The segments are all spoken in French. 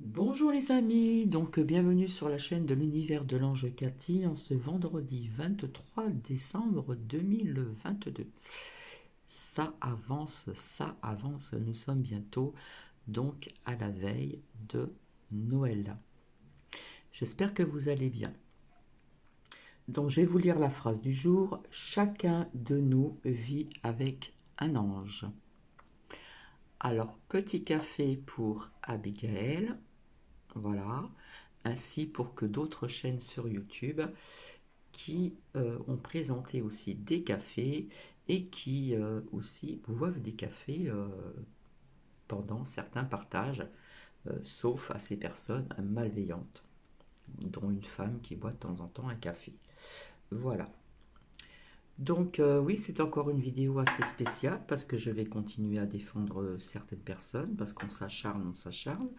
Bonjour les amis, donc bienvenue sur la chaîne de l'univers de l'ange Cathy en ce vendredi 23 décembre 2022. Ça avance, nous sommes bientôt donc à la veille de Noël. J'espère que vous allez bien. Donc je vais vous lire la phrase du jour. Chacun de nous vit avec un ange. Alors, petit café pour Abigail. Voilà, ainsi pour que d'autres chaînes sur YouTube qui ont présenté aussi des cafés et qui aussi boivent des cafés pendant certains partages, sauf à ces personnes malveillantes, dont une femme qui boit de temps en temps un café. Voilà. Donc oui, c'est encore une vidéo assez spéciale parce que je vais continuer à défendre certaines personnes parce qu'on s'acharne, on s'acharne.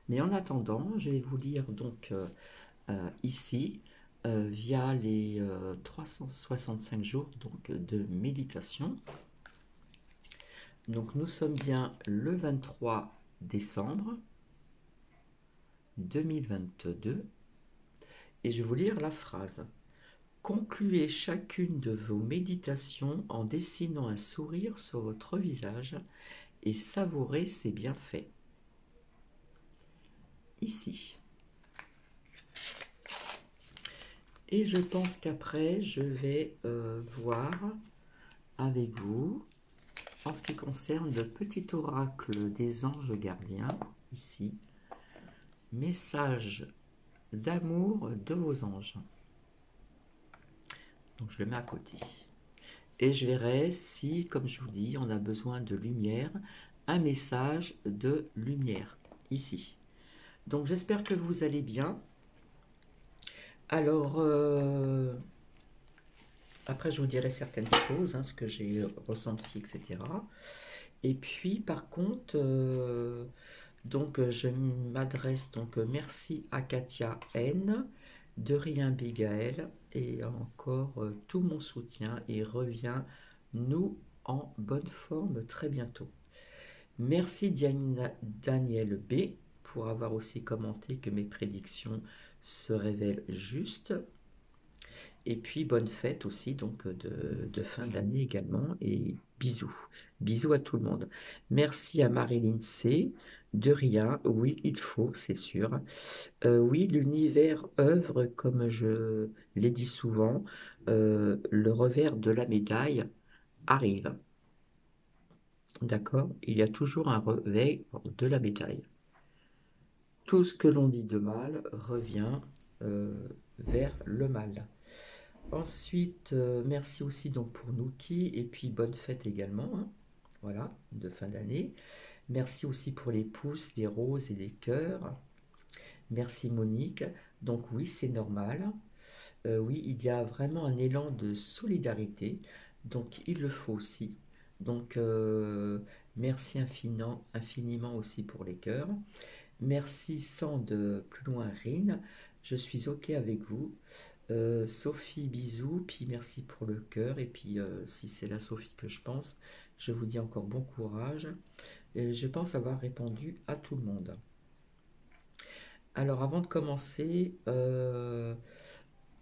Mais en attendant, je vais vous lire donc ici via les 365 jours donc, de méditation. Donc nous sommes bien le 23 décembre 2022 et je vais vous lire la phrase. Concluez chacune de vos méditations en dessinant un sourire sur votre visage et savourez ses bienfaits. Ici. Et je pense qu'après, je vais voir avec vous, en ce qui concerne le petit oracle des anges gardiens, ici, message d'amour de vos anges. Donc je le mets à côté. Et je verrai si, comme je vous dis, on a besoin de lumière, un message de lumière, ici. Donc j'espère que vous allez bien. Alors, après je vous dirai certaines choses, ce que j'ai ressenti, etc. Et puis par contre, donc je m'adresse donc merci à Katia N, de rien Bigaël, et encore tout mon soutien et reviens nous en bonne forme très bientôt. Merci Daniel B pour avoir aussi commenté que mes prédictions se révèlent justes. Et puis bonne fête aussi donc de fin d'année également et bisous. Bisous à tout le monde. Merci à Marilyn C. De rien, oui, il faut, c'est sûr. Oui, l'univers œuvre, comme je l'ai dit souvent, le revers de la médaille arrive. D'accord? Il y a toujours un revers de la médaille. Tout ce que l'on dit de mal revient euh, vers le mal. Ensuite, merci aussi donc pour Nuki et puis bonne fête également, voilà, de fin d'année. Merci aussi pour les pouces, les roses et les cœurs. Merci Monique. Donc oui, c'est normal. Oui, il y a vraiment un élan de solidarité, donc il le faut aussi. Donc merci infiniment aussi pour les cœurs. Merci sans de plus loin Rine. Je suis OK avec vous. Sophie, bisous, puis merci pour le cœur. Et puis, si c'est la Sophie que je pense, je vous dis encore bon courage. Et je pense avoir répondu à tout le monde. Alors, avant de commencer,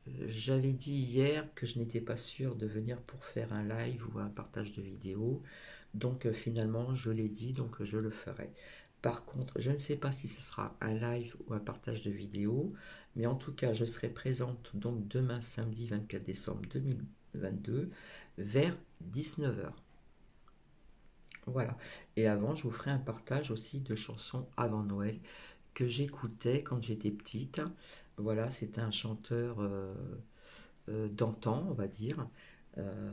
j'avais dit hier que je n'étais pas sûr de venir pour faire un live ou un partage de vidéo. Donc, finalement, je l'ai dit, donc je le ferai. Par contre, je ne sais pas si ce sera un live ou un partage de vidéo, mais en tout cas, je serai présente donc demain, samedi 24 décembre 2022, vers 19 heures. Voilà. Et avant, je vous ferai un partage aussi de chansons avant Noël que j'écoutais quand j'étais petite. Voilà, c'était un chanteur d'antan, on va dire. Euh,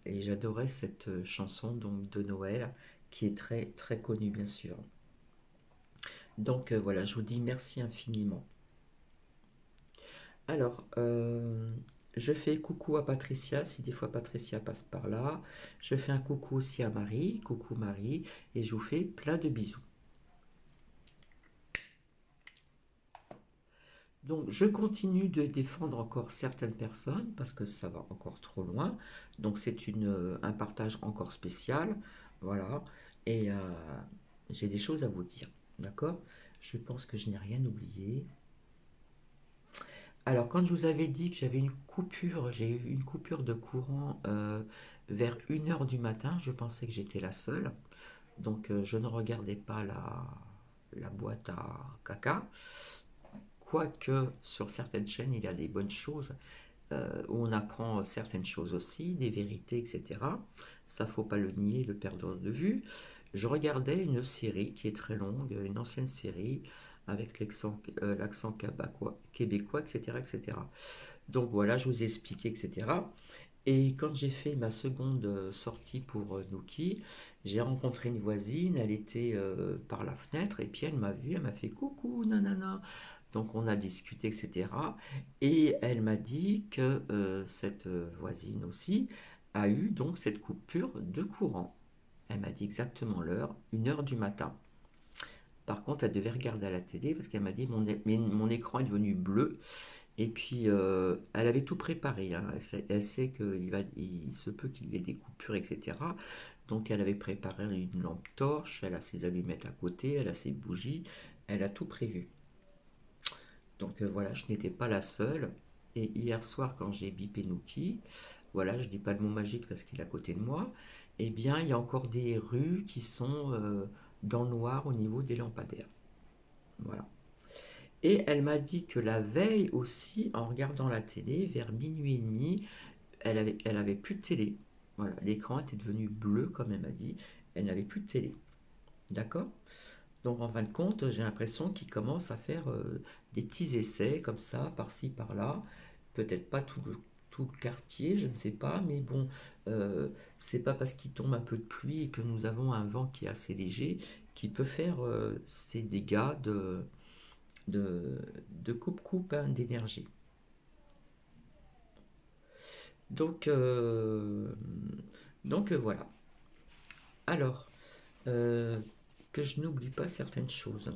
et j'adorais cette chanson donc, de Noël, qui est très très connue bien sûr. Donc voilà, je vous dis merci infiniment. Alors, je fais coucou à Patricia, si des fois Patricia passe par là. Je fais un coucou aussi à Marie, coucou Marie, et je vous fais plein de bisous. Donc, je continue de défendre encore certaines personnes parce que ça va encore trop loin. Donc, c'est un partage encore spécial. Voilà. Et j'ai des choses à vous dire. D'accord? Je pense que je n'ai rien oublié. Alors, quand je vous avais dit que j'avais une coupure, j'ai eu une coupure de courant vers 1 heure du matin, je pensais que j'étais la seule. Donc, je ne regardais pas la boîte à caca. Quoique, sur certaines chaînes, il y a des bonnes choses où on apprend certaines choses aussi, des vérités, etc. Ça, faut pas le nier, le perdre de vue. Je regardais une série qui est très longue, une ancienne série avec l'accent québécois, etc., etc. Donc voilà, je vous ai expliqué, etc. Et quand j'ai fait ma seconde sortie pour Nookie, j'ai rencontré une voisine, elle était par la fenêtre, et puis elle m'a vu, elle m'a fait coucou, nanana. Donc on a discuté, etc. Et elle m'a dit que cette voisine aussi a eu donc cette coupure de courant. Elle m'a dit exactement l'heure, 1 heure du matin. Par contre, elle devait regarder à la télé parce qu'elle m'a dit mon écran est devenu bleu. Et puis, elle avait tout préparé, hein. Elle sait il se peut qu'il y ait des coupures, etc. Donc, elle avait préparé une lampe torche, elle a ses allumettes à côté, elle a ses bougies, elle a tout prévu. Donc, voilà, je n'étais pas la seule. Et hier soir, quand j'ai bipé Nookie, voilà, je dis pas le mot magique parce qu'il est à côté de moi, eh bien, il y a encore des rues qui sont dans le noir au niveau des lampadaires. Voilà. Et elle m'a dit que la veille aussi, en regardant la télé, vers minuit et demi, elle avait plus de télé. Voilà, l'écran était devenu bleu, comme elle m'a dit. Elle n'avait plus de télé. D'accord? Donc en fin de compte, j'ai l'impression qu'il commence à faire des petits essais comme ça, par-ci, par-là. Peut-être pas tout le quartier, je ne sais pas, mais bon, euh, c'est pas parce qu'il tombe un peu de pluie et que nous avons un vent qui est assez léger qui peut faire ces dégâts de, de coupe-coupe, hein, d'énergie. Donc, voilà. Alors, euh, que je n'oublie pas certaines choses.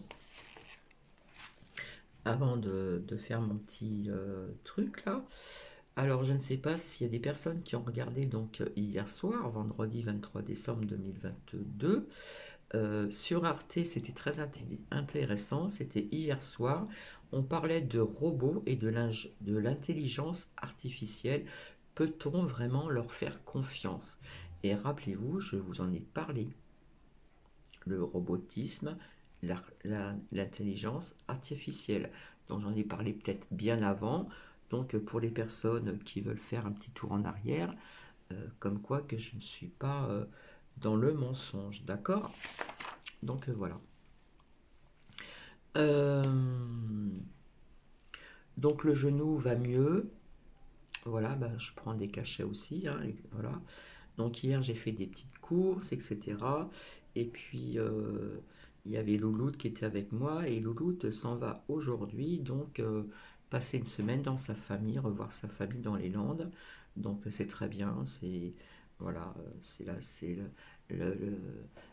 Avant de faire mon petit truc là. Alors, je ne sais pas s'il y a des personnes qui ont regardé donc hier soir, vendredi 23 décembre 2022. Sur Arte, c'était très intéressant. C'était hier soir. On parlait de robots et de l'intelligence artificielle. Peut-on vraiment leur faire confiance? Et rappelez-vous, je vous en ai parlé. Le robotisme, l'intelligence artificielle, dont j'en ai parlé peut-être bien avant. Donc pour les personnes qui veulent faire un petit tour en arrière, comme quoi que je ne suis pas dans le mensonge, d'accord? Donc voilà. Euh, donc le genou va mieux. Voilà, bah, je prends des cachets aussi, hein, et voilà. Donc hier j'ai fait des petites courses, etc. Et puis il y avait Louloute qui était avec moi et Louloute s'en va aujourd'hui, donc passer une semaine dans sa famille, revoir sa famille dans les Landes. Donc c'est très bien, c'est voilà, le- le-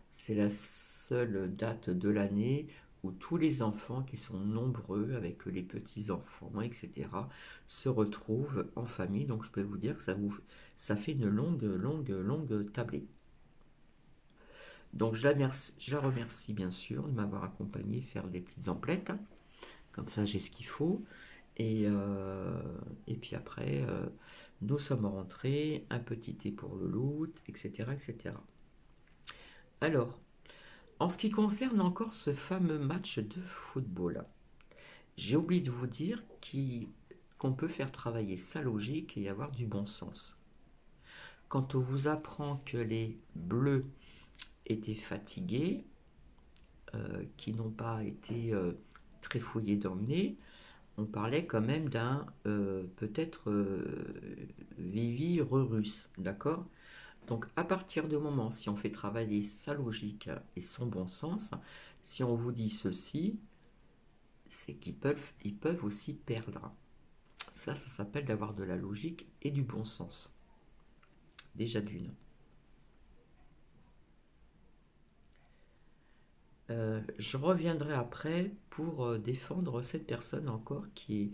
c'est la seule date de l'année où tous les enfants qui sont nombreux avec les petits-enfants, etc., se retrouvent en famille. Donc je peux vous dire que ça fait une longue, longue, longue tablée. Donc je la remercie bien sûr de m'avoir accompagné faire des petites emplettes. Comme ça j'ai ce qu'il faut. Et puis après, nous sommes rentrés, un petit thé pour le loot, etc., etc. Alors, en ce qui concerne encore ce fameux match de football, j'ai oublié de vous dire qu'on peut faire travailler sa logique et avoir du bon sens. Quand on vous apprend que les bleus étaient fatigués, qui n'ont pas été très fouillés d'emmener, on parlait quand même d'un peut-être Vivi russe, d'accord? Donc à partir du moment, si on fait travailler sa logique et son bon sens, si on vous dit ceci, c'est qu'ils peuvent aussi perdre. Ça s'appelle d'avoir de la logique et du bon sens. Déjà d'une. Je reviendrai après pour défendre cette personne encore qui est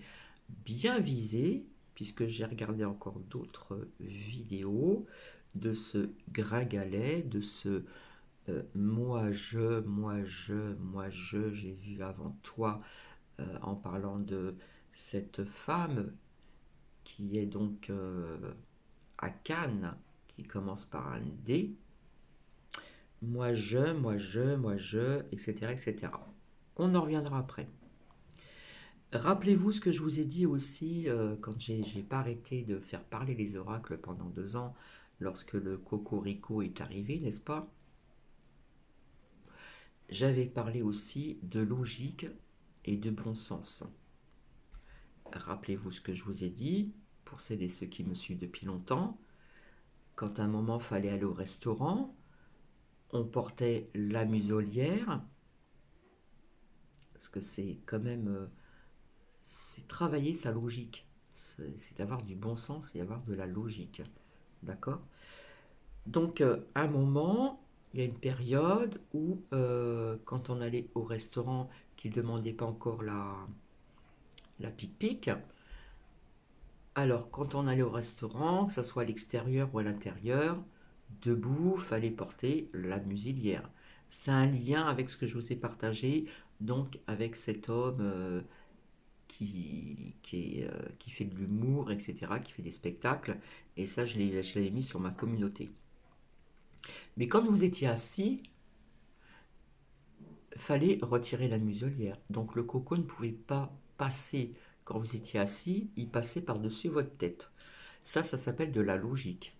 bien visée, puisque j'ai regardé encore d'autres vidéos de ce gringalet, de ce j'ai vu avant toi en parlant de cette femme qui est donc à Cannes, qui commence par un D. Etc., etc. On en reviendra après. Rappelez-vous ce que je vous ai dit aussi quand j'ai pas arrêté de faire parler les oracles pendant 2 ans, lorsque le Cocorico est arrivé, n'est-ce pas? J'avais parlé aussi de logique et de bon sens. Rappelez-vous ce que je vous ai dit, pour celles et ceux qui me suivent depuis longtemps. Quand à un moment fallait aller au restaurant, on portait la muselière, parce que c'est quand même, c'est travailler sa logique, c'est avoir du bon sens et avoir de la logique, d'accord? Donc à un moment, il y a une période où quand on allait au restaurant, qui ne demandait pas encore la pique-pique, alors quand on allait au restaurant, que ce soit à l'extérieur ou à l'intérieur, debout, fallait porter la muselière. C'est un lien avec ce que je vous ai partagé, donc avec cet homme qui fait de l'humour, etc., qui fait des spectacles, et ça je l'avais mis sur ma communauté. Mais quand vous étiez assis, fallait retirer la muselière. Donc le coco ne pouvait pas passer quand vous étiez assis, il passait par-dessus votre tête. Ça s'appelle de la logique.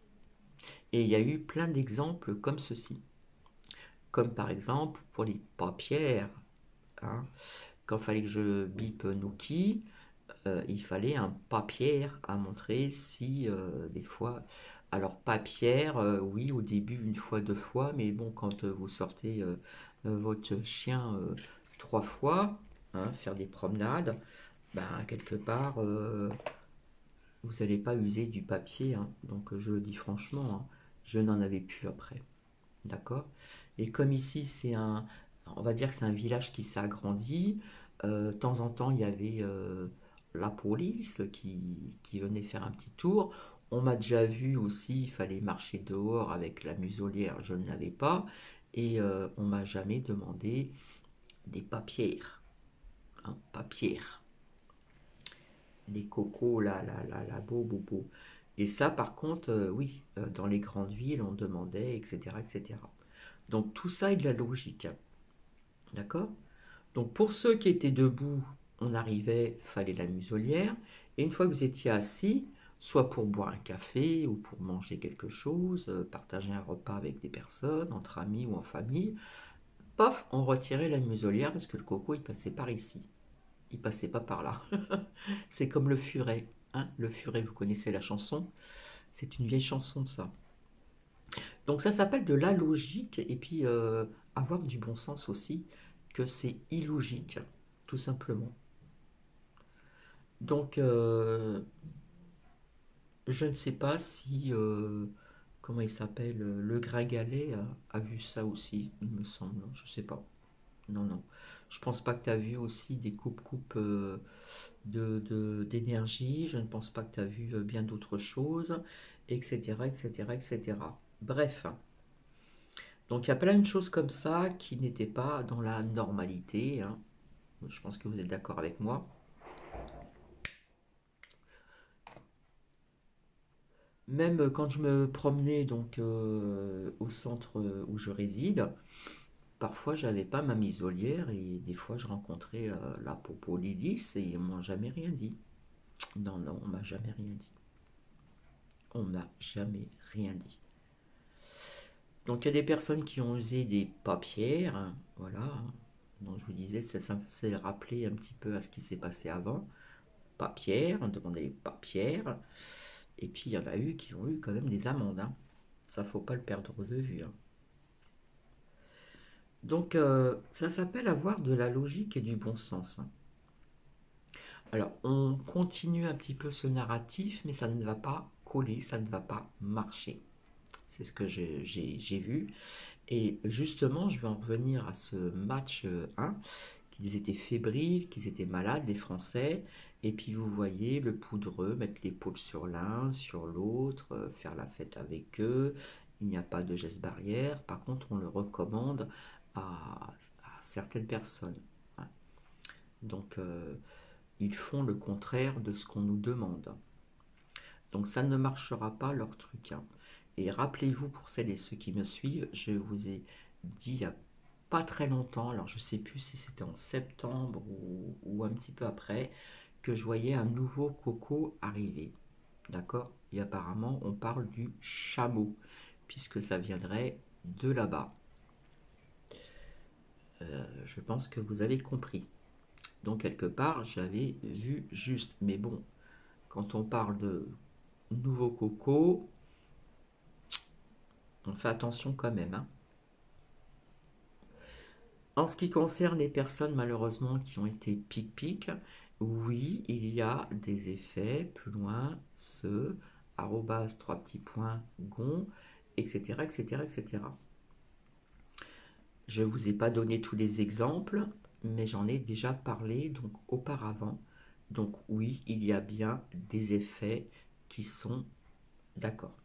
Et il y a eu plein d'exemples comme ceci. Comme par exemple pour les paupières. Hein. Quand il fallait que je bip Nookie, il fallait un papier à montrer si des fois... Alors papière, oui, au début une fois, 2 fois, mais bon, quand vous sortez votre chien 3 fois, hein, faire des promenades, ben, quelque part, vous n'allez pas user du papier, hein. Donc je le dis franchement, hein, je n'en avais plus après. D'accord? Et comme ici, on va dire que c'est un village qui s'est agrandi, de temps en temps, il y avait la police qui venait faire un petit tour. On m'a déjà vu aussi, il fallait marcher dehors avec la muselière, je ne l'avais pas. Et on m'a jamais demandé des papiers. Hein, papiers. Les cocos, beau, beau, beau. Et ça, par contre, oui, dans les grandes villes, on demandait, etc., etc. Donc tout ça est de la logique. D'accord? Donc pour ceux qui étaient debout, on arrivait, fallait la muselière. Et une fois que vous étiez assis, soit pour boire un café ou pour manger quelque chose, partager un repas avec des personnes, entre amis ou en famille, paf, on retirait la muselière parce que le coco, il passait par ici. Il passait pas par là. C'est comme le furet. Hein, le furet, vous connaissez la chanson? C'est une vieille chanson, ça. Donc ça s'appelle de la logique et puis avoir du bon sens aussi, que c'est illogique, tout simplement. Donc je ne sais pas si, comment il s'appelle, le Gringalet a vu ça aussi, il me semble, je ne sais pas. Non, non. Je pense pas que tu as vu aussi des coupes-coupes d'énergie, je ne pense pas que tu as vu bien d'autres choses, etc., etc., etc. Bref. Donc il y a plein de choses comme ça qui n'étaient pas dans la normalité, hein. Je pense que vous êtes d'accord avec moi. Même quand je me promenais donc au centre où je réside, parfois j'avais pas ma muselière et des fois je rencontrais la Popo Lilis et on m'a jamais rien dit. Non, non, on m'a jamais rien dit. On m'a jamais rien dit. Donc il y a des personnes qui ont usé des paupières, hein, voilà. Hein. Donc je vous disais, ça me fait rappeler un petit peu à ce qui s'est passé avant. Paupières, on demandait les paupières. Et puis il y en a eu qui ont eu quand même des amendes. Hein. Ça, faut pas le perdre de vue. Hein. Donc ça s'appelle avoir de la logique et du bon sens. Hein. Alors on continue un petit peu ce narratif, mais ça ne va pas coller, ça ne va pas marcher. C'est ce que j'ai vu. Et justement, je vais en revenir à ce match 1, qu'ils étaient fébriles, qu'ils étaient malades, les Français. Et puis vous voyez le poudreux mettre l'épaule sur l'un, sur l'autre, faire la fête avec eux, il n'y a pas de geste barrière. Par contre, on le recommande à certaines personnes. Hein. Donc, ils font le contraire de ce qu'on nous demande. Donc, ça ne marchera pas leur truc. Hein. Et rappelez-vous, pour celles et ceux qui me suivent, je vous ai dit il n'y a pas très longtemps, alors je ne sais plus si c'était en septembre ou un petit peu après, que je voyais un nouveau coco arriver. D'accord? Et apparemment, on parle du chameau, puisque ça viendrait de là-bas. Je pense que vous avez compris. Donc, quelque part, j'avais vu juste. Mais bon, quand on parle de nouveau coco, on fait attention quand même. Hein. En ce qui concerne les personnes malheureusement qui ont été pic-pic, oui, il y a des effets plus loin, ce, arrobas, 3 petits points, gon, etc., etc., etc. Je ne vous ai pas donné tous les exemples, mais j'en ai déjà parlé donc auparavant. Donc oui, il y a bien des effets qui sont d'accord.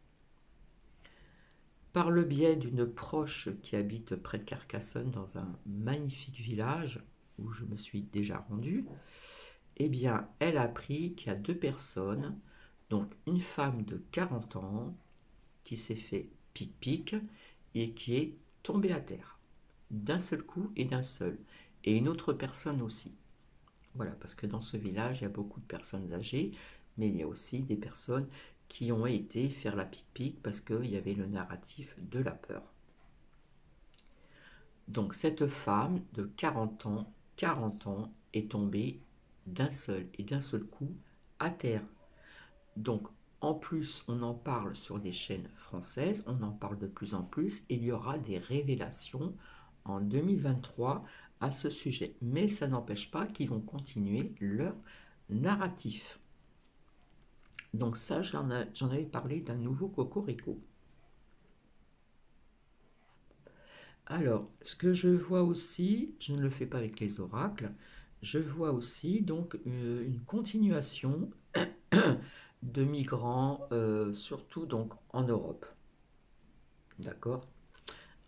Par le biais d'une proche qui habite près de Carcassonne dans un magnifique village où je me suis déjà rendu, eh bien, elle a appris qu'il y a deux personnes, donc une femme de 40 ans qui s'est fait pic-pic et qui est tombée à terre d'un seul coup et d'un seul, et une autre personne aussi. Voilà, parce que dans ce village, il y a beaucoup de personnes âgées, mais il y a aussi des personnes qui ont été faire la pic-pic parce qu'il y avait le narratif de la peur. Donc cette femme de 40 ans est tombée d'un seul coup à terre. Donc en plus, on en parle sur des chaînes françaises, on en parle de plus en plus, et il y aura des révélations en 2023 à ce sujet. Mais ça n'empêche pas qu'ils vont continuer leur narratif. Donc ça, j'en avais parlé d'un nouveau cocorico. Alors, ce que je vois aussi, je ne le fais pas avec les oracles, je vois aussi donc une continuation de migrants, surtout donc en Europe. D'accord?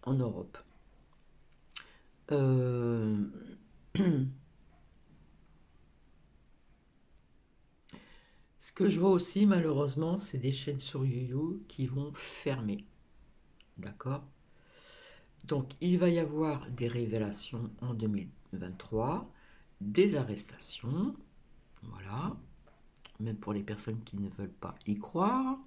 En Europe. Euh, Ce que je vois aussi, malheureusement, c'est des chaînes sur YouYou qui vont fermer. D'accord? Donc, il va y avoir des révélations en 2023, des arrestations, voilà, même pour les personnes qui ne veulent pas y croire.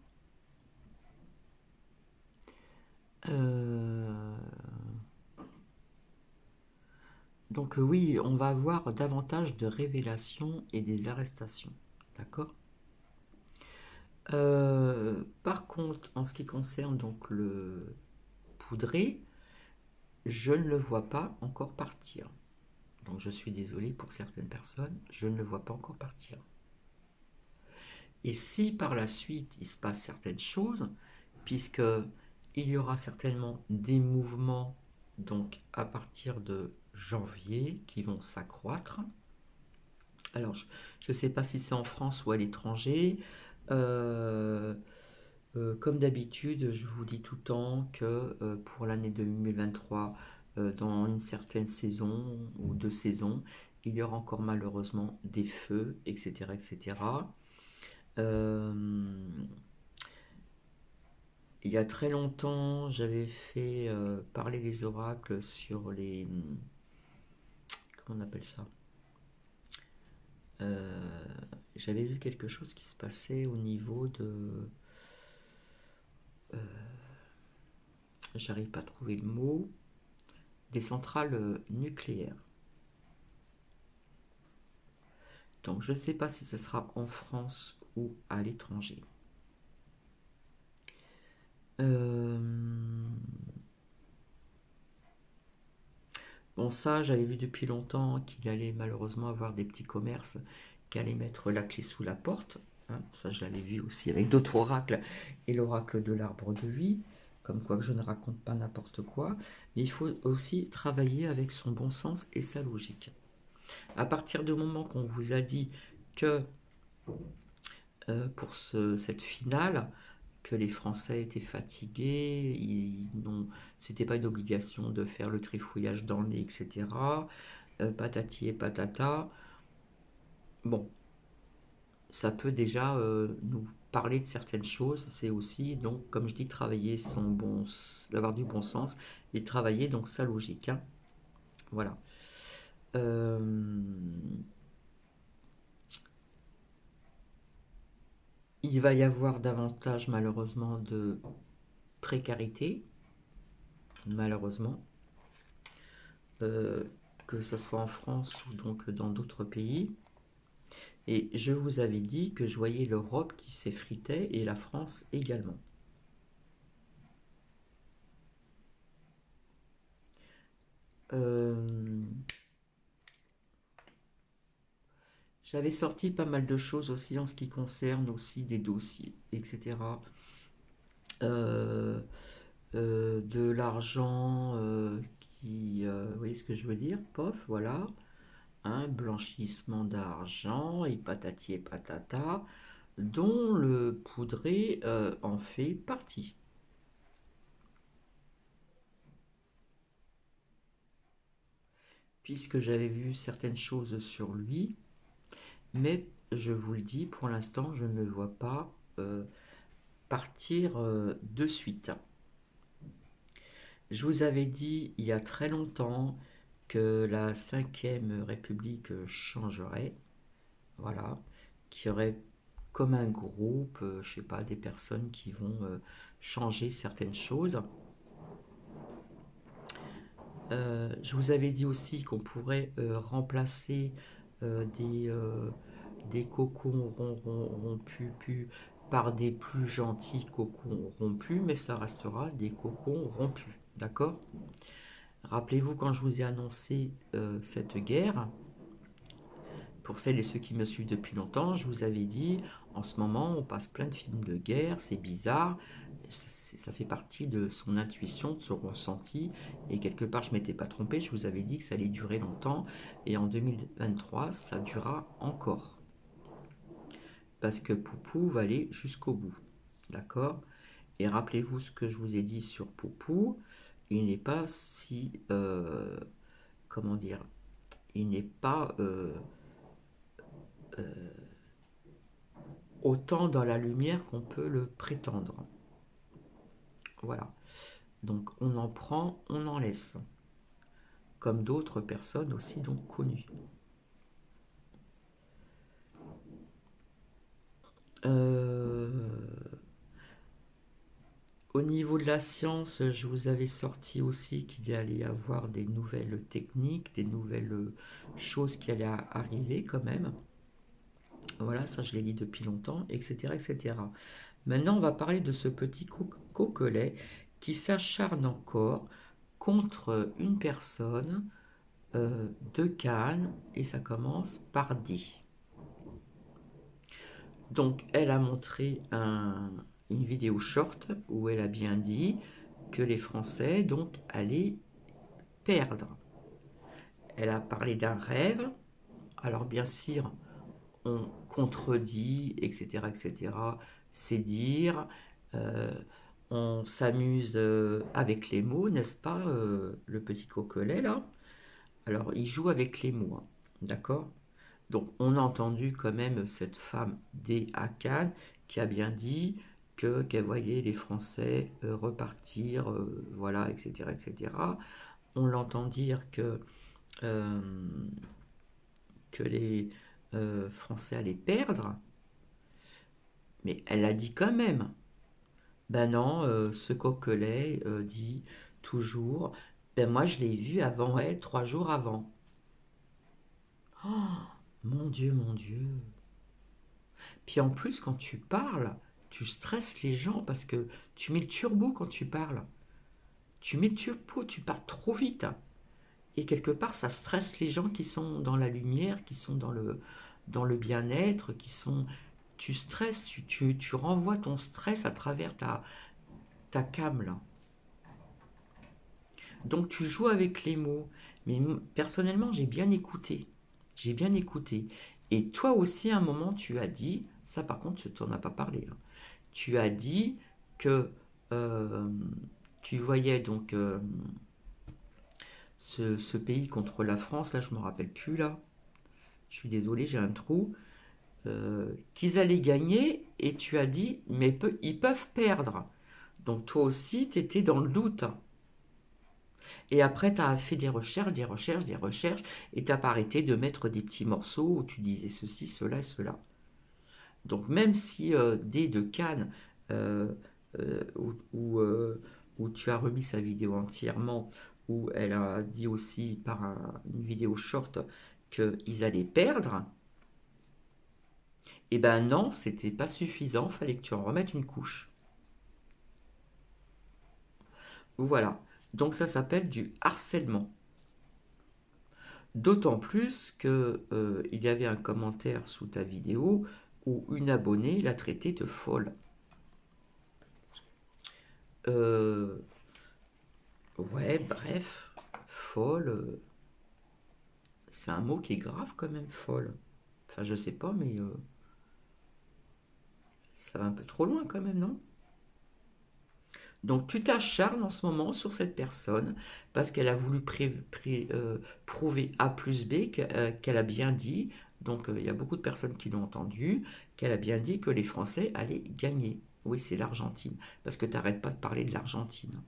Donc oui, on va avoir davantage de révélations et des arrestations. D'accord? Par contre, en ce qui concerne donc le poudré, je ne le vois pas encore partir. Donc je suis désolé pour certaines personnes, je ne le vois pas encore partir. Et si par la suite il se passe certaines choses, puisque il y aura certainement des mouvements donc à partir de janvier qui vont s'accroître. Alors je ne sais pas si c'est en France ou à l'étranger. Comme d'habitude, je vous dis tout le temps que pour l'année 2023, dans une certaine saison ou deux saisons, il y aura encore malheureusement des feux, etc. etc. Euh, il y a très longtemps, j'avais fait parler les oracles sur les... Comment on appelle ça? J'avais vu quelque chose qui se passait au niveau de... J'arrive pas à trouver le mot. Des centrales nucléaires. Donc je ne sais pas si ce sera en France ou à l'étranger. Bon, ça, j'avais vu depuis longtemps qu'il allait malheureusement avoir des petits commerces qui allaient mettre la clé sous la porte. Hein, ça, je l'avais vu aussi avec d'autres oracles et l'oracle de l'arbre de vie. Comme quoi que je ne raconte pas n'importe quoi. Mais il faut aussi travailler avec son bon sens et sa logique. À partir du moment qu'on vous a dit que pour cette finale, que les Français étaient fatigués, c'était pas une obligation de faire le trifouillage dans le nez, etc. Patati et patata. Bon, ça peut déjà nous parler de certaines choses. C'est aussi, donc, comme je dis, travailler d'avoir du bon sens et travailler donc sa logique, hein. Voilà. Il va y avoir davantage, malheureusement, de précarité, malheureusement, que ce soit en France ou donc dans d'autres pays. Et je vous avais dit que je voyais l'Europe qui s'effritait et la France également. J'avais sorti pas mal de choses aussi en ce qui concerne aussi des dossiers, etc. De l'argent vous voyez ce que je veux dire? Pof, voilà. Un blanchissement d'argent et patati et patata, dont le poudré en fait partie. Puisque j'avais vu certaines choses sur lui, mais je vous le dis, pour l'instant, je ne le vois pas partir de suite. Je vous avais dit il y a très longtemps que la 5e République changerait, voilà, qu'il y aurait comme un groupe, je sais pas, des personnes qui vont changer certaines choses. Je vous avais dit aussi qu'on pourrait remplacer des cocons rompus par des plus gentils cocons rompus, mais ça restera des cocons rompus, d'accord? Rappelez-vous quand je vous ai annoncé cette guerre, pour celles et ceux qui me suivent depuis longtemps, je vous avais dit, en ce moment, on passe plein de films de guerre, c'est bizarre, ça fait partie de son intuition, de son ressenti, et quelque part, je ne m'étais pas trompé, je vous avais dit que ça allait durer longtemps, et en 2023, ça durera encore. Parce que Poupou va aller jusqu'au bout, d'accord? Et rappelez-vous ce que je vous ai dit sur Poupou, il n'est pas si... comment dire? Il n'est pas... autant dans la lumière qu'on peut le prétendre. Voilà. Donc on en prend, on en laisse. Comme d'autres personnes aussi donc connues. Au niveau de la science, je vous avais sorti aussi qu'il allait y avoir des nouvelles techniques, des nouvelles choses qui allaient arriver quand même. Voilà, ça je l'ai dit depuis longtemps, etc., etc. Maintenant, on va parler de ce petit coquelet qui s'acharne encore contre une personne de Cannes, et ça commence par D. Donc, elle a montré une vidéo short où elle a bien dit que les Français donc allaient perdre. Elle a parlé d'un rêve. Alors bien sûr, on contredit, etc., etc. C'est dire, on s'amuse avec les mots, n'est-ce pas, le petit coquelet là. Alors, il joue avec les mots, hein, d'accord? Donc, on a entendu quand même cette femme des Cannes qui a bien dit qu'elle voyait les Français repartir, voilà, etc., etc. On l'entend dire euh, que les Français allaient perdre, mais elle a dit quand même. Ben non, ce coquelet dit toujours, ben moi je l'ai vu avant elle, 3 jours avant. Oh, mon Dieu, mon Dieu. Puis en plus, quand tu parles, tu stresses les gens parce que tu mets le turbo quand tu parles. Tu mets le turbo, tu parles trop vite. Et quelque part, ça stresse les gens qui sont dans la lumière, qui sont dans le bien-être, qui sont... Tu stresses, tu renvoies ton stress à travers ta cam, là. Donc tu joues avec les mots. Mais personnellement, j'ai bien écouté. J'ai bien écouté. Et toi aussi, à un moment, tu as dit, ça par contre, tu n'en as pas parlé, hein. Tu as dit que tu voyais donc ce pays contre la France, là je me rappelle plus là, je suis désolé, j'ai un trou, qu'ils allaient gagner et tu as dit mais ils peuvent perdre. Donc toi aussi tu étais dans le doute. Et après tu as fait des recherches, et tu n'as pas arrêté de mettre des petits morceaux où tu disais ceci, cela et cela. Donc même si dès de Cannes, euh, où tu as remis sa vidéo entièrement, où elle a dit aussi par une vidéo short qu'ils allaient perdre, et ben non, c'était pas suffisant, fallait que tu en remettes une couche. Voilà, donc ça s'appelle du harcèlement. D'autant plus que il y avait un commentaire sous ta vidéo où une abonnée l'a traité de folle. Ouais, bref, folle, c'est un mot qui est grave quand même, folle. Enfin, je sais pas, mais ça va un peu trop loin quand même, non? Donc tu t'acharnes en ce moment sur cette personne parce qu'elle a voulu prouver A plus B qu'elle a bien dit, donc il y a beaucoup de personnes qui l'ont entendu, qu'elle a bien dit que les Français allaient gagner. Oui, c'est l'Argentine, parce que tu n'arrêtes pas de parler de l'Argentine.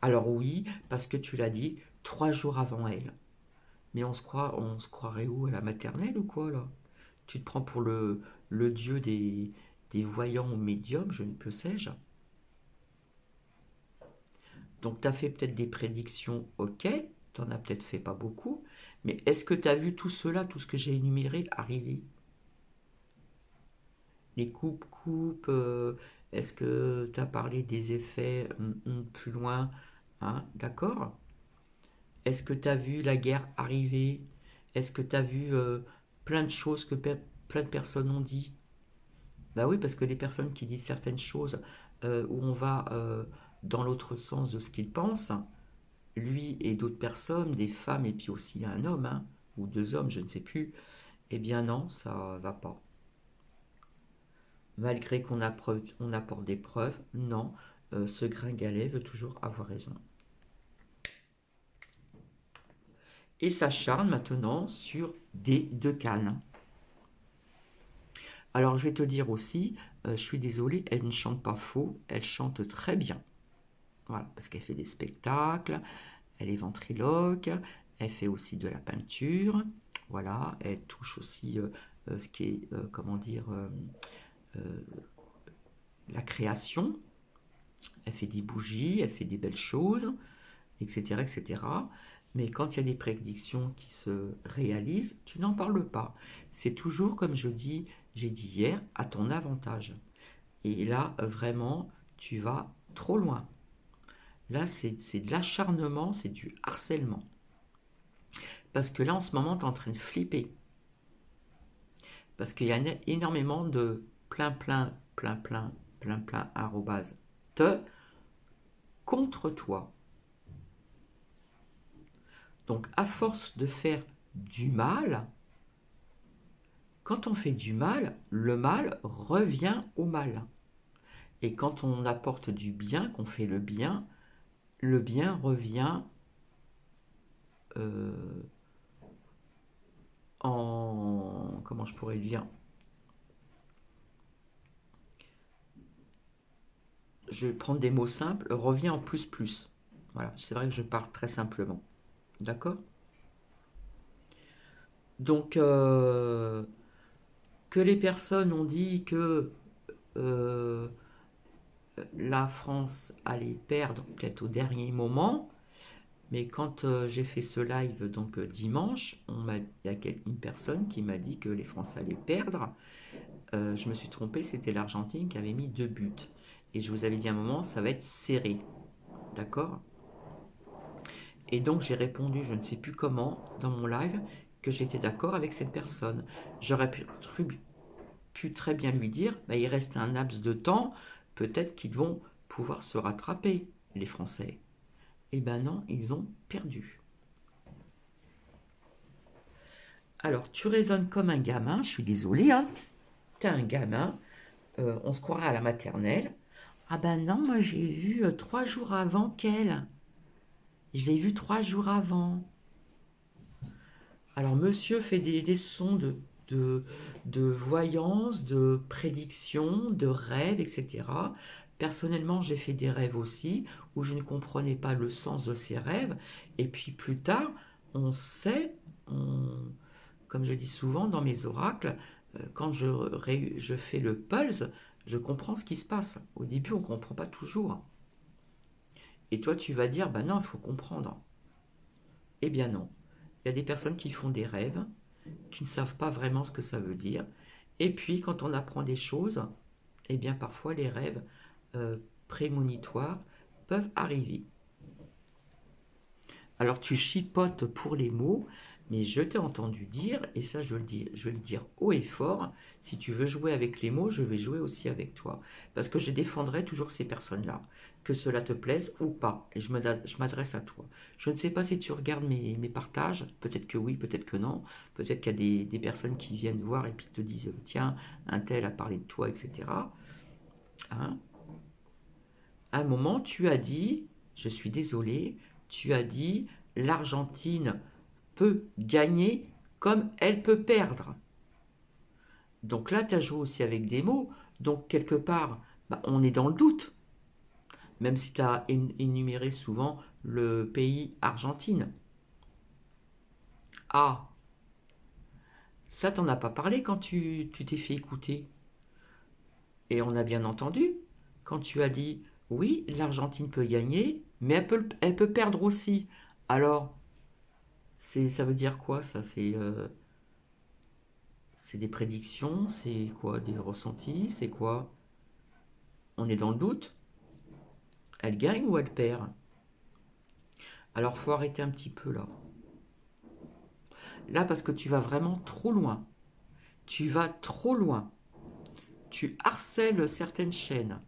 Alors oui, parce que tu l'as dit 3 jours avant elle. Mais on se croirait où, à la maternelle ou quoi là? Tu te prends pour le dieu des voyants ou médiums, que sais-je. Donc tu as fait peut-être des prédictions, ok, tu en as peut-être fait pas beaucoup, mais est-ce que tu as vu tout cela, tout ce que j'ai énuméré arriver? Les coupes, est-ce que tu as parlé des effets plus loin, hein, d'accord? Est-ce que tu as vu la guerre arriver? Est-ce que tu as vu plein de choses que plein de personnes ont dit? Bah oui, parce que les personnes qui disent certaines choses où on va dans l'autre sens de ce qu'ils pensent, lui et d'autres personnes, des femmes et puis aussi un homme, hein, ou 2 hommes, je ne sais plus, eh bien non, ça va pas. Malgré on apporte des preuves, non, ce gringalet veut toujours avoir raison. Et s'acharne maintenant sur des deux cannes. Alors je vais te dire aussi, je suis désolée, elle ne chante pas faux, elle chante très bien. Voilà, parce qu'elle fait des spectacles, elle est ventriloque, elle fait aussi de la peinture, voilà, elle touche aussi ce qui est, comment dire, euh, la création, elle fait des bougies, elle fait des belles choses, etc., etc. Mais quand il y a des prédictions qui se réalisent, tu n'en parles pas. C'est toujours, comme j'ai dit hier, à ton avantage. Et là, vraiment, tu vas trop loin. Là, c'est de l'acharnement, c'est du harcèlement. Parce que là, en ce moment, tu es en train de flipper. Parce qu'il y a énormément de arrobase te contre toi. Donc, à force de faire du mal, quand on fait du mal, le mal revient au mal. Et quand on apporte du bien, qu'on fait le bien revient en... Comment je pourrais dire? Je vais prendre des mots simples, revient en plus plus. Voilà, c'est vrai que je parle très simplement. D'accord? Donc, que les personnes ont dit que euh, la France allait perdre peut-être au dernier moment, mais quand j'ai fait ce live donc dimanche, il y a une personne qui m'a dit que les Français allaient perdre. Je me suis trompé, c'était l'Argentine qui avait mis 2 buts. Et je vous avais dit à un moment, ça va être serré. D'accord? Et donc j'ai répondu, je ne sais plus comment, dans mon live, que j'étais d'accord avec cette personne. J'aurais pu très bien lui dire, bah, il reste un laps de temps, peut-être qu'ils vont pouvoir se rattraper, les Français. Eh ben non, ils ont perdu. Alors, tu raisonnes comme un gamin, je suis désolée, hein. T'es un gamin, on se croirait à la maternelle. Ah ben non, moi j'ai vu 3 jours avant qu'elle. Je l'ai vu 3 jours avant. Alors monsieur fait des leçons de, de voyance, de prédiction, de rêves, etc. Personnellement, j'ai fait des rêves aussi où je ne comprenais pas le sens de ces rêves. Et puis plus tard, on sait, comme je dis souvent dans mes oracles, quand je fais le pulse, je comprends ce qui se passe. Au début, on ne comprend pas toujours. Et toi, tu vas dire, bah non, il faut comprendre. Eh bien non. Il y a des personnes qui font des rêves, qui ne savent pas vraiment ce que ça veut dire. Et puis, quand on apprend des choses, eh bien parfois les rêves euh, prémonitoires peuvent arriver. Alors tu chipotes pour les mots, mais je t'ai entendu dire, et ça je vais le dire haut et fort, si tu veux jouer avec les mots, je vais jouer aussi avec toi. Parce que je défendrai toujours ces personnes-là, que cela te plaise ou pas, et je m'adresse à toi. Je ne sais pas si tu regardes mes partages, peut-être que oui, peut-être que non, peut-être qu'il y a des personnes qui viennent voir et puis te disent, tiens, un tel a parlé de toi, etc. Hein. À un moment, tu as dit, je suis désolé, tu as dit, l'Argentine peut gagner comme elle peut perdre. Donc là, tu as joué aussi avec des mots. Donc quelque part, bah, on est dans le doute. Même si tu as énuméré souvent le pays Argentine. Ah, ça t'en as pas parlé quand tu t'es fait écouter. Et on a bien entendu quand tu as dit oui, l'Argentine peut gagner, mais elle peut perdre aussi. Alors, ça veut dire quoi ça c'est des prédictions, c'est quoi des ressentis, c'est quoi? On est dans le doute. Elle gagne ou elle perd? Alors faut arrêter un petit peu là. Là parce que tu vas vraiment trop loin. Tu vas trop loin. Tu harcèles certaines chaînes.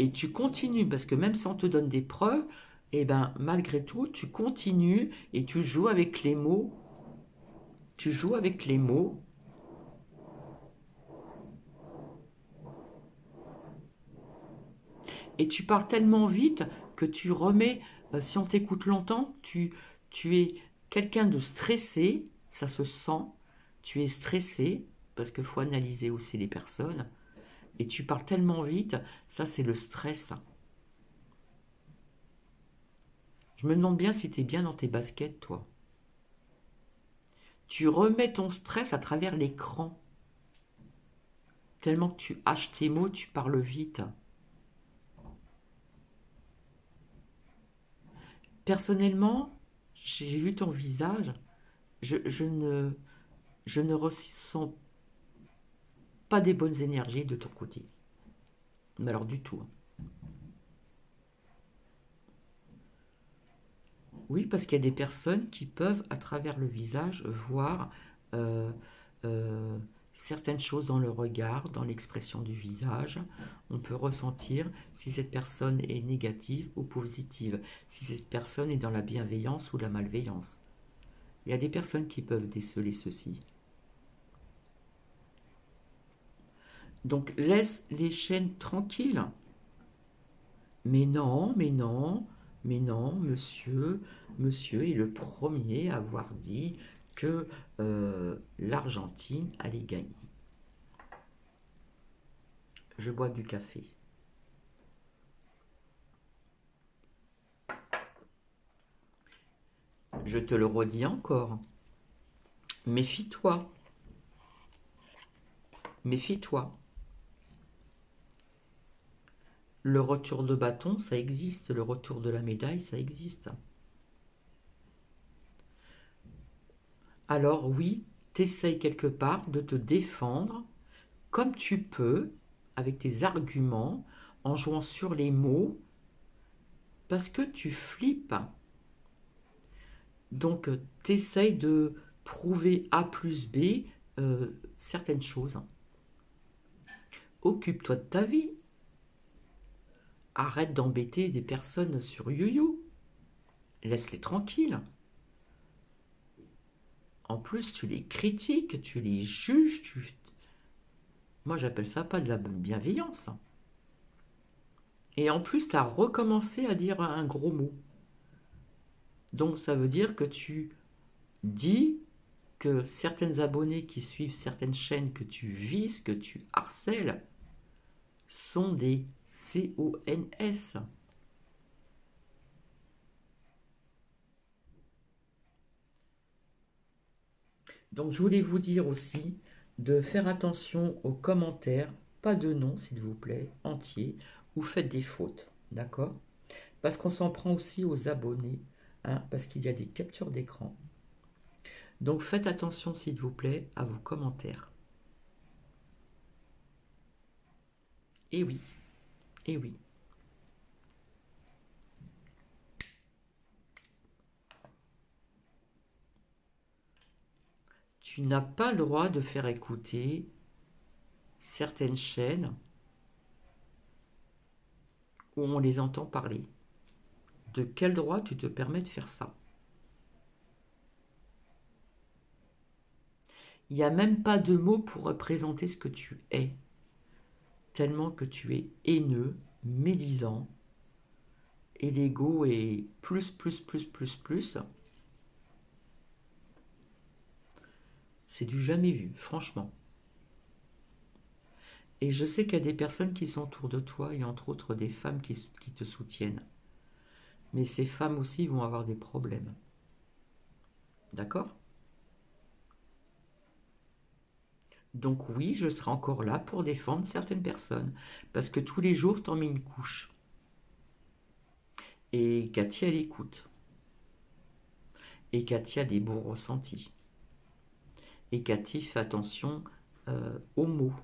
Et tu continues parce que même si on te donne des preuves, eh ben malgré tout, tu continues et tu joues avec les mots. Tu joues avec les mots. Et tu parles tellement vite que tu remets, si on t'écoute longtemps, tu es quelqu'un de stressé, ça se sent, tu es stressé, parce qu'il faut analyser aussi les personnes, et tu parles tellement vite, ça c'est le stress. Je me demande bien si tu es bien dans tes baskets, toi. Tu remets ton stress à travers l'écran, tellement que tu haches tes mots, tu parles vite. Personnellement, j'ai vu ton visage, je, je ne, je ne ressens pas des bonnes énergies de ton côté. Mais alors du tout. Oui, parce qu'il y a des personnes qui peuvent, à travers le visage, voir euh, euh, certaines choses dans le regard, dans l'expression du visage. On peut ressentir si cette personne est négative ou positive, si cette personne est dans la bienveillance ou la malveillance. Il y a des personnes qui peuvent déceler ceci. Donc laisse les chaînes tranquilles. Mais non, mais non, mais non, monsieur est le premier à avoir dit que l'Argentine allait gagner. Je bois du café. Je te le redis encore. Méfie-toi. Méfie-toi. Le retour de bâton, ça existe. Le retour de la médaille, ça existe. Alors oui, t'essayes quelque part de te défendre comme tu peux, avec tes arguments, en jouant sur les mots, parce que tu flippes. Donc, t'essayes de prouver A plus B certaines choses. Occupe-toi de ta vie. Arrête d'embêter des personnes sur YouYou. Laisse-les tranquilles. En plus, tu les critiques, tu les juges. Moi, j'appelle ça pas de la bienveillance. Et en plus, tu as recommencé à dire un gros mot. Donc ça veut dire que tu dis que certaines abonnés qui suivent certaines chaînes que tu vises, que tu harcèles, sont des CONS. Donc je voulais vous dire aussi de faire attention aux commentaires, pas de nom s'il vous plaît, entier, ou faites des fautes, d'accord? Parce qu'on s'en prend aussi aux abonnés, hein, parce qu'il y a des captures d'écran. Donc faites attention s'il vous plaît à vos commentaires. Et oui, et oui. Tu n'as pas le droit de faire écouter certaines chaînes où on les entend parler. De quel droit tu te permets de faire ça? Il n'y a même pas de mots pour représenter ce que tu es, tellement que tu es haineux, médisant, et l'ego est plus, plus, plus, plus, plus. C'est du jamais vu, franchement. Et je sais qu'il y a des personnes qui sont autour de toi, et entre autres des femmes qui te soutiennent. Mais ces femmes aussi vont avoir des problèmes. D'accord? Donc oui, je serai encore là pour défendre certaines personnes. Parce que tous les jours, t'en mets une couche. Et Cathy, elle écoute. Et Cathy a des beaux ressentis. Et Cathy fait attention aux mots.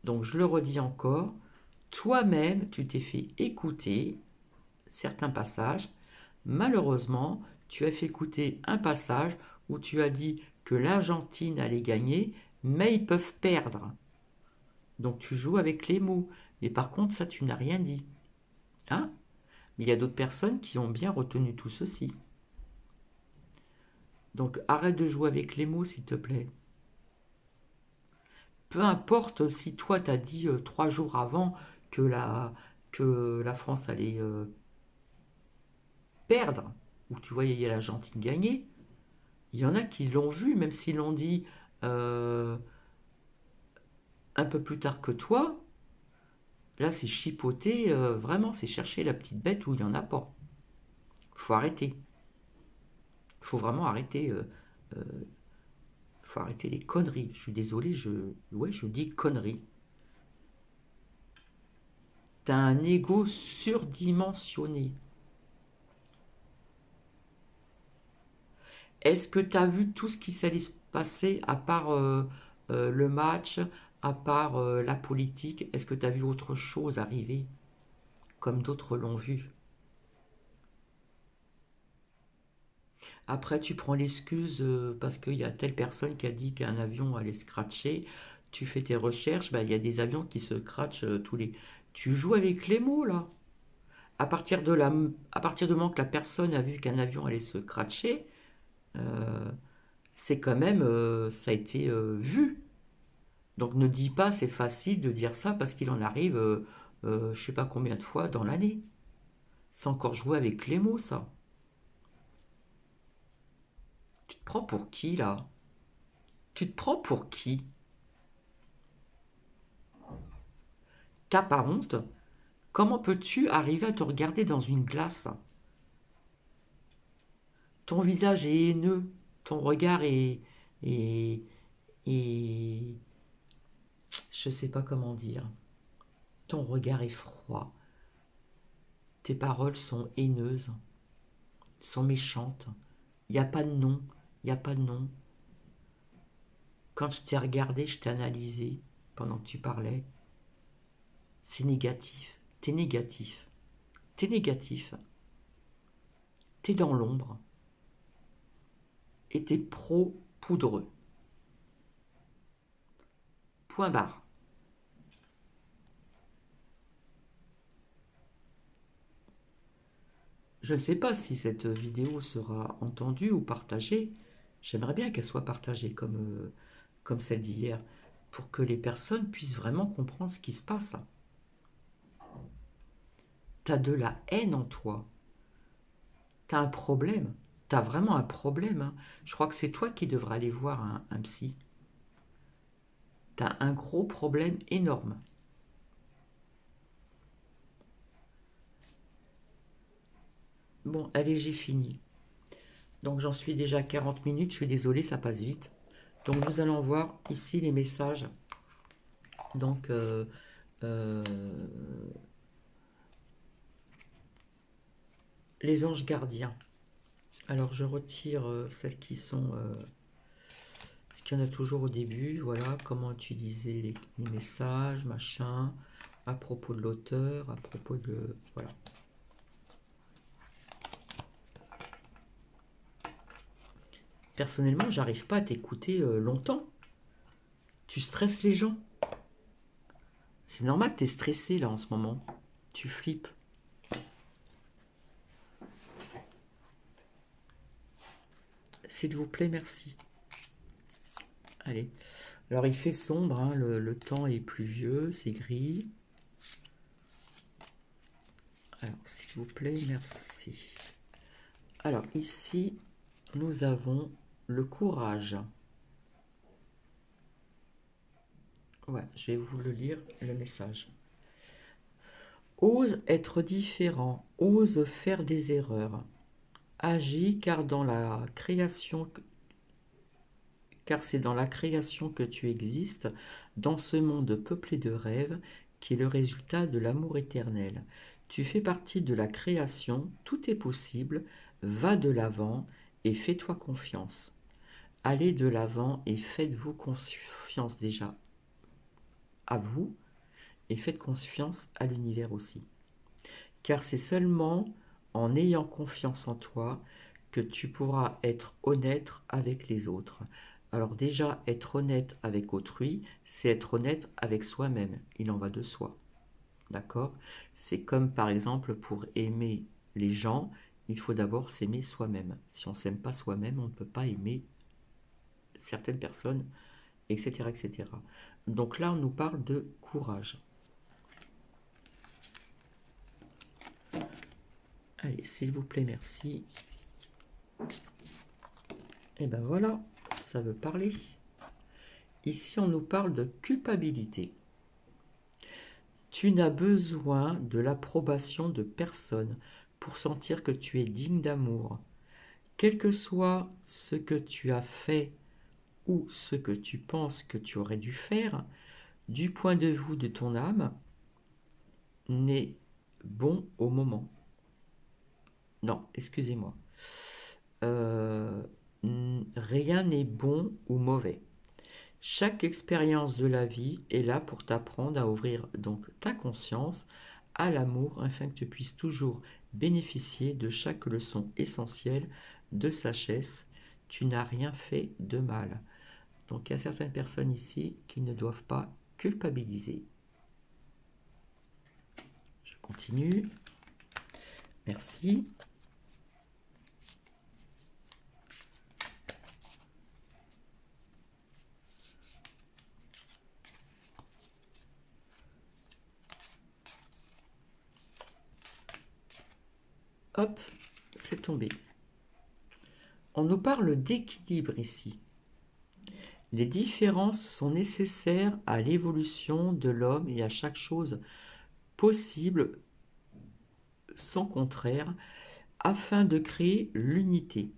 Donc je le redis encore, toi-même, tu t'es fait écouter certains passages. Malheureusement, tu as fait écouter un passage où tu as dit que l'Argentine allait gagner, mais ils peuvent perdre. Donc tu joues avec les mots. Mais par contre, ça, tu n'as rien dit. Hein? Mais il y a d'autres personnes qui ont bien retenu tout ceci. Donc arrête de jouer avec les mots, s'il te plaît. Peu importe si toi, t'as dit 3 jours avant que la France allait perdre, ou tu voyais l'Argentine gagner, il y en a qui l'ont vu, même s'ils l'ont dit euh, un peu plus tard que toi. Là, c'est chipoter, vraiment, c'est chercher la petite bête où il n'y en a pas. Faut arrêter. Faut vraiment arrêter. Euh, faut arrêter les conneries. Je suis désolé, je dis conneries. T'as un ego surdimensionné. Est-ce que tu as vu tout ce qui s'allait se passer à part le match, à part la politique? Est-ce que tu as vu autre chose arriver comme d'autres l'ont vu? Après, tu prends l'excuse parce qu'il y a telle personne qui a dit qu'un avion allait se scratcher. Tu fais tes recherches, bah, il y a des avions qui se scratchent tous les... Tu joues avec les mots là. À partir du moment que la personne a vu qu'un avion allait se scratcher, euh, c'est quand même, ça a été vu. Donc ne dis pas c'est facile de dire ça parce qu'il en arrive je sais pas combien de fois dans l'année. C'est encore jouer avec les mots ça. Tu te prends pour qui là? Tu te prends pour qui? T'as pas honte? Comment peux-tu arriver à te regarder dans une glace? Ton visage est haineux, ton regard est, est je sais pas comment dire. Ton regard est froid. Tes paroles sont haineuses, sont méchantes. Il n'y a pas de nom, il n'y a pas de nom. Quand je t'ai regardé, je t'ai analysé pendant que tu parlais. C'est négatif. T'es négatif. T'es négatif. T'es dans l'ombre. Et t'es pro-poudreux. Point barre. Je ne sais pas si cette vidéo sera entendue ou partagée. J'aimerais bien qu'elle soit partagée comme celle d'hier, pour que les personnes puissent vraiment comprendre ce qui se passe. tu as de la haine en toi. Tu as un problème. Tu as vraiment un problème. Hein. Je crois que c'est toi qui devrais aller voir un psy. Tu as un gros problème énorme. Bon, allez, j'ai fini. Donc j'en suis déjà à 40 minutes. Je suis désolée, ça passe vite. Donc nous allons voir ici les messages. Donc les anges gardiens. Alors je retire celles qui sont... parce qu'il y en a toujours au début. Voilà, comment utiliser les messages, machin, à propos de l'auteur, à propos de... Voilà. Personnellement, j'arrive pas à t'écouter longtemps. Tu stresses les gens. C'est normal, tu es stressé là en ce moment. Tu flippes. S'il vous plaît, merci. Allez. Alors il fait sombre, hein, le temps est pluvieux, c'est gris. Alors s'il vous plaît, merci. Alors ici, nous avons le courage. Voilà, je vais vous le lire, le message. Ose être différent, ose faire des erreurs. Agis car c'est dans la création que tu existes, dans ce monde peuplé de rêves, qui est le résultat de l'amour éternel. Tu fais partie de la création, tout est possible, va de l'avant et fais-toi confiance. Allez de l'avant et faites-vous confiance déjà à vous et faites confiance à l'univers aussi. Car c'est seulement en ayant confiance en toi que tu pourras être honnête avec les autres. Alors déjà, être honnête avec autrui, c'est être honnête avec soi-même. Il en va de soi. D'accord? C'est comme par exemple pour aimer les gens, il faut d'abord s'aimer soi-même. Si on ne s'aime pas soi-même, on ne peut pas aimer certaines personnes, etc., etc. Donc là, on nous parle de courage. Allez, s'il vous plaît, merci. Et ben voilà, ça veut parler. Ici, on nous parle de culpabilité. Tu n'as besoin de l'approbation de personne pour sentir que tu es digne d'amour. Quel que soit ce que tu as fait ou ce que tu penses que tu aurais dû faire, du point de vue de ton âme, n'est bon au moment. Non, excusez-moi. Rien n'est bon ou mauvais. Chaque expérience de la vie est là pour t'apprendre à ouvrir donc ta conscience à l'amour afin que tu puisses toujours bénéficier de chaque leçon essentielle de sagesse. Tu n'as rien fait de mal. Donc il y a certaines personnes ici qui ne doivent pas culpabiliser. Je continue. Merci. Hop, c'est tombé. On nous parle d'équilibre ici. Les différences sont nécessaires à l'évolution de l'homme et à chaque chose possible sans contraire afin de créer l'unité.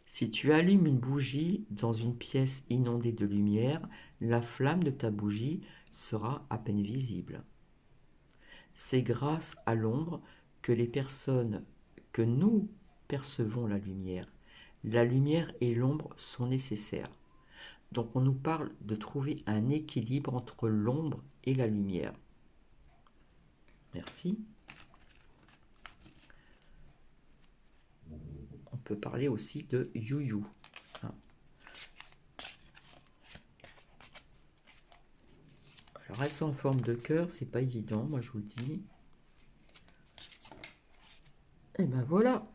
Si tu allumes une bougie dans une pièce inondée de lumière, la flamme de ta bougie sera à peine visible. C'est grâce à l'ombre que nous percevons la lumière. La lumière et l'ombre sont nécessaires. Donc on nous parle de trouver un équilibre entre l'ombre et la lumière. Merci. On peut parler aussi de you-you. Alors elles sont en forme de cœur, c'est pas évident, moi je vous le dis. Et ben voilà,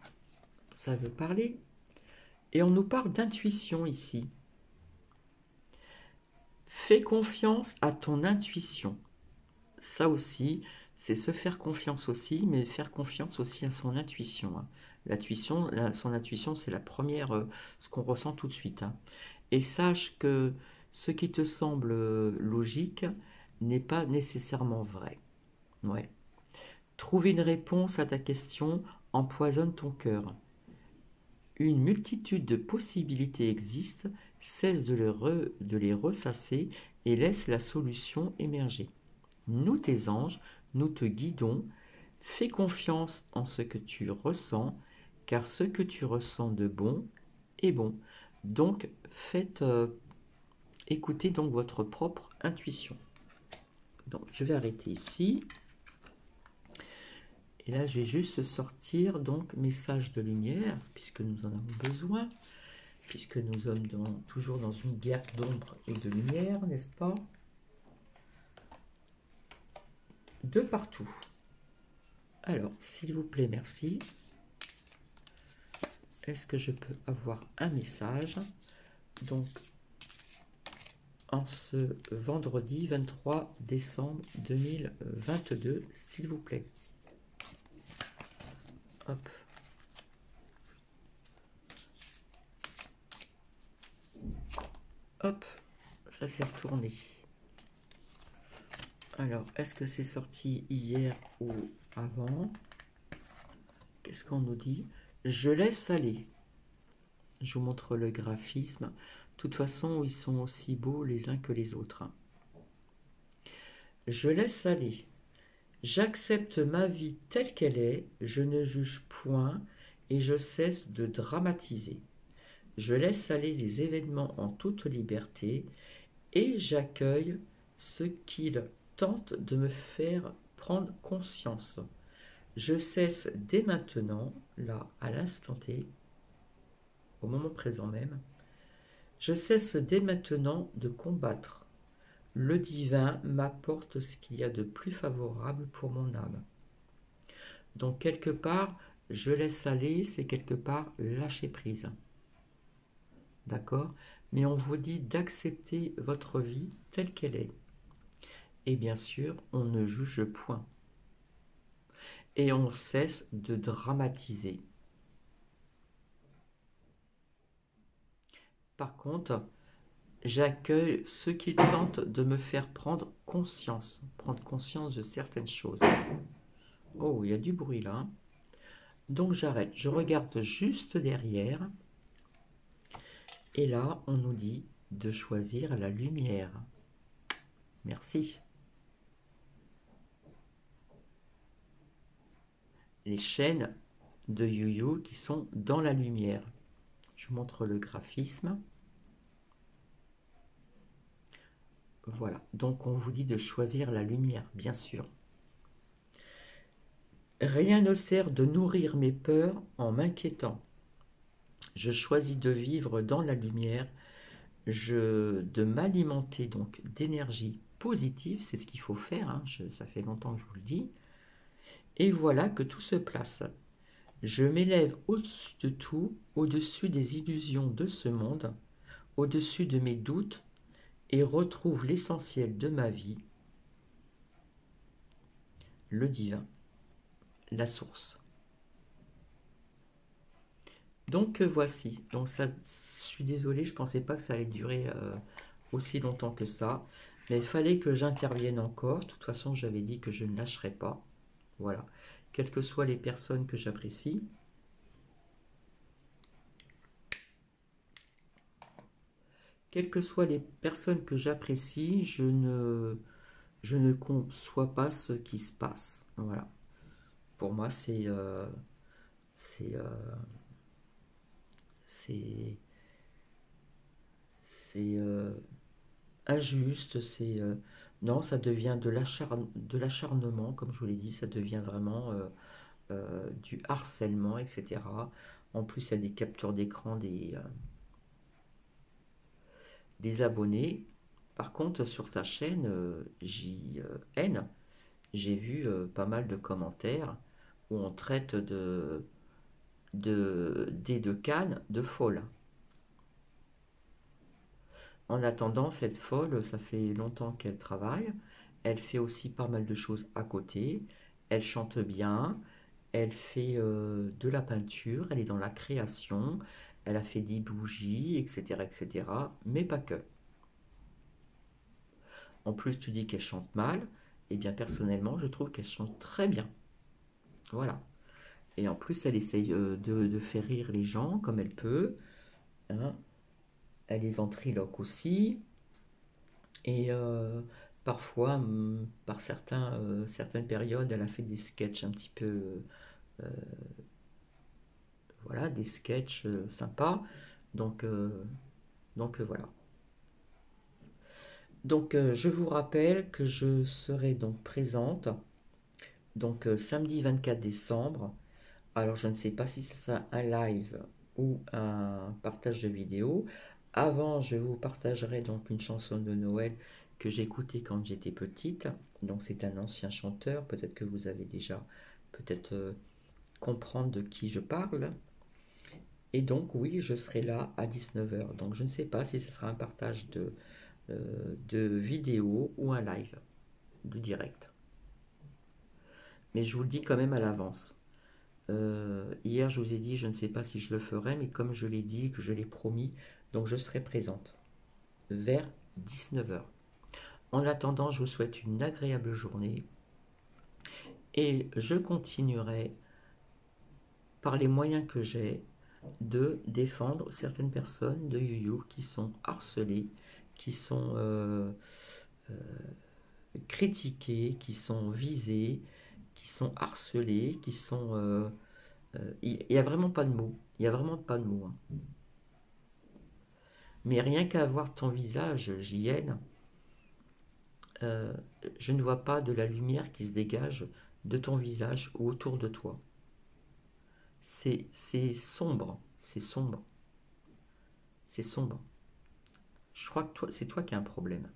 ça veut parler. Et on nous parle d'intuition ici. Fais confiance à ton intuition. Ça aussi, c'est se faire confiance aussi, mais faire confiance aussi à son intuition, hein. L'intuition, son intuition, c'est la première, ce qu'on ressent tout de suite, hein. Et sache que ce qui te semble logique n'est pas nécessairement vrai. Ouais. Trouver une réponse à ta question empoisonne ton cœur. Une multitude de possibilités existent, cesse de les ressasser et laisse la solution émerger. Nous, tes anges, nous te guidons. Fais confiance en ce que tu ressens, car ce que tu ressens de bon est bon. Donc, écoutez donc votre propre intuition. Donc, je vais arrêter ici. Et là, je vais juste sortir donc message de lumière, puisque nous en avons besoin, puisque nous sommes toujours dans une guerre d'ombre et de lumière, n'est-ce pas? De partout. Alors, s'il vous plaît, merci. Est-ce que je peux avoir un message? Donc, en ce vendredi 23 décembre 2022, s'il vous plaît. Hop. Hop, ça s'est retourné. Alors, est-ce que c'est sorti hier ou avant? Qu'est-ce qu'on nous dit? Je laisse aller. Je vous montre le graphisme. De toute façon, ils sont aussi beaux les uns que les autres. Je laisse aller. J'accepte ma vie telle qu'elle est, je ne juge point et je cesse de dramatiser. Je laisse aller les événements en toute liberté et j'accueille ce qu'ils tentent de me faire prendre conscience. Je cesse dès maintenant, là, à l'instant T, au moment présent même, je cesse dès maintenant de combattre. Le divin m'apporte ce qu'il y a de plus favorable pour mon âme. Donc quelque part, je laisse aller, c'est quelque part lâcher prise. D'accord? Mais on vous dit d'accepter votre vie telle qu'elle est. Et bien sûr, on ne juge point. Et on cesse de dramatiser. Par contre, j'accueille ceux qui tentent de me faire prendre conscience de certaines choses. Oh, il y a du bruit là. Donc j'arrête, je regarde juste derrière. Et là, on nous dit de choisir la lumière. Merci. Les chaînes de Yuyu qui sont dans la lumière. Je vous montre le graphisme. Voilà, donc on vous dit de choisir la lumière, bien sûr. Rien ne sert de nourrir mes peurs en m'inquiétant. Je choisis de vivre dans la lumière, de m'alimenter donc d'énergie positive, c'est ce qu'il faut faire, hein, ça fait longtemps que je vous le dis. Et voilà que tout se place. Je m'élève au-dessus de tout, au-dessus des illusions de ce monde, au-dessus de mes doutes, et retrouve l'essentiel de ma vie, le divin, la source. Donc voici, donc ça, je suis désolée, je ne pensais pas que ça allait durer aussi longtemps que ça, mais il fallait que j'intervienne encore. De toute façon, j'avais dit que je ne lâcherais pas. Voilà, quelles que soient les personnes que j'apprécie. Quelles que soient les personnes que j'apprécie, je ne conçois pas ce qui se passe. Voilà. Pour moi, c'est injuste. Non, ça devient de l'acharnement, comme je vous l'ai dit, ça devient vraiment du harcèlement, etc. En plus, il y a des captures d'écran des abonnés. Par contre, sur ta chaîne JN, j'ai vu pas mal de commentaires où on traite de Cannes de folle. En attendant, cette folle, ça fait longtemps qu'elle travaille, Elle fait aussi pas mal de choses à côté. Elle chante bien. Elle fait de la peinture. Elle est dans la création. Elle a fait des bougies, etc., etc. Mais pas que. En plus, tu dis qu'elle chante mal. Eh bien, personnellement, je trouve qu'elle chante très bien. Voilà. Et en plus, elle essaye de faire rire les gens comme elle peut. Hein. Elle est ventriloque aussi. Et parfois, par certaines périodes, elle a fait des sketchs un petit peu, euh, voilà, des sketchs sympas. Donc, voilà. Donc, je vous rappelle que je serai donc présente, donc samedi 24 décembre. Alors, je ne sais pas si c'est un live ou un partage de vidéo. Avant, je vous partagerai donc une chanson de Noël que j'écoutais quand j'étais petite. Donc, c'est un ancien chanteur. Peut-être que vous avez déjà peut-être comprendre de qui je parle. Et donc, oui, je serai là à 19 h. Donc, je ne sais pas si ce sera un partage de vidéo ou un live, du direct. Mais je vous le dis quand même à l'avance. Hier, je vous ai dit, je ne sais pas si je le ferai, mais comme je l'ai dit, que je l'ai promis, donc je serai présente vers 19 h. En attendant, je vous souhaite une agréable journée et je continuerai par les moyens que j'ai de défendre certaines personnes de YouYou qui sont harcelées, qui sont critiquées, qui sont visées, qui sont harcelées, qui sont... Il n'y a vraiment pas de mots. Il n'y a vraiment pas de mots. Hein. Mais rien qu'à voir ton visage, JN, euh, je ne vois pas de la lumière qui se dégage de ton visage ou autour de toi. C'est sombre, c'est sombre, c'est sombre. Je crois que c'est toi qui as un problème.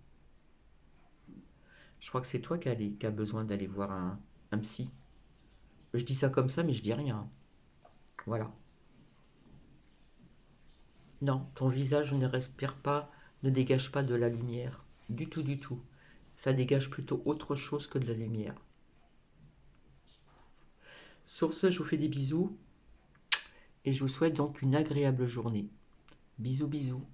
Je crois que c'est toi qui a besoin d'aller voir un psy. Je dis ça comme ça, mais je dis rien. Voilà. Non, ton visage ne respire pas, ne dégage pas de la lumière. Du tout, du tout. Ça dégage plutôt autre chose que de la lumière. Sur ce, je vous fais des bisous et je vous souhaite donc une agréable journée. Bisous, bisous.